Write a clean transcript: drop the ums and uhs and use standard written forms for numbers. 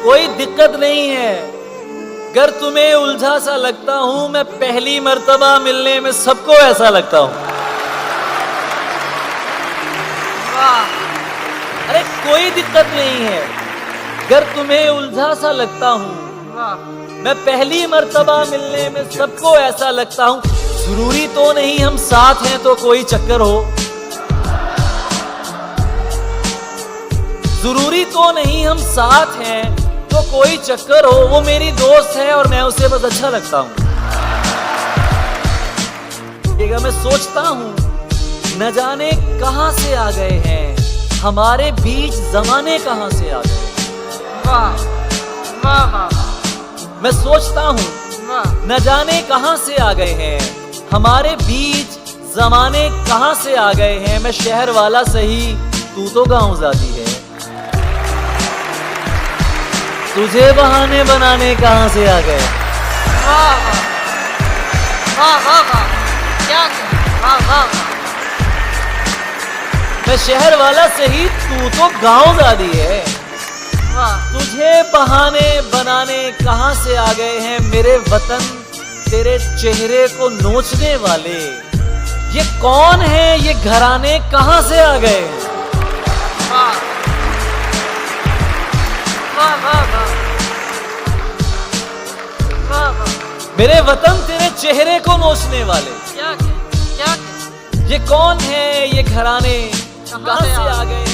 कोई दिक्कत नहीं है। अगर तुम्हें उलझा सा लगता हूं, मैं पहली मर्तबा मिलने में सबको ऐसा लगता हूं। अरे कोई दिक्कत नहीं है। अगर तुम्हें उलझा सा लगता हूं, मैं पहली मर्तबा मिलने में सबको ऐसा लगता हूं। जरूरी तो नहीं हम साथ हैं तो कोई चक्कर हो, जरूरी तो नहीं हम साथ हैं तो कोई चक्कर हो। वो मेरी दोस्त है और मैं उसे बस अच्छा लगता हूं। मैं सोचता हूं न जाने कहां से आ गए हैं, हमारे बीच जमाने कहां से आ गए। वाह वाह वाह। मैं सोचता हूं न जाने कहां से आ गए हैं, हमारे बीच जमाने कहां से आ गए हैं। मैं शहर वाला सही, तू तो गांव जाती है। तुझे बहाने बनाने कहां से आ गए। वाह वाह वाह वाह। क्या वाह वाह। मैं शहर वाला सही, तू तो गांव जाती है। वाह। तुझे बहाने बनाने कहां से आ गए हैं मेरे वतन, तेरे चेहरे को नोचने वाले। ये कौन है, ये घराने कहां से आ गए हैं। वाह वाह वाह वाह वाह वाह। मेरे वतन तेरे चेहरे को नोचने वाले। क्या क्या ये कौन है, ये घराने कहां से आ गए।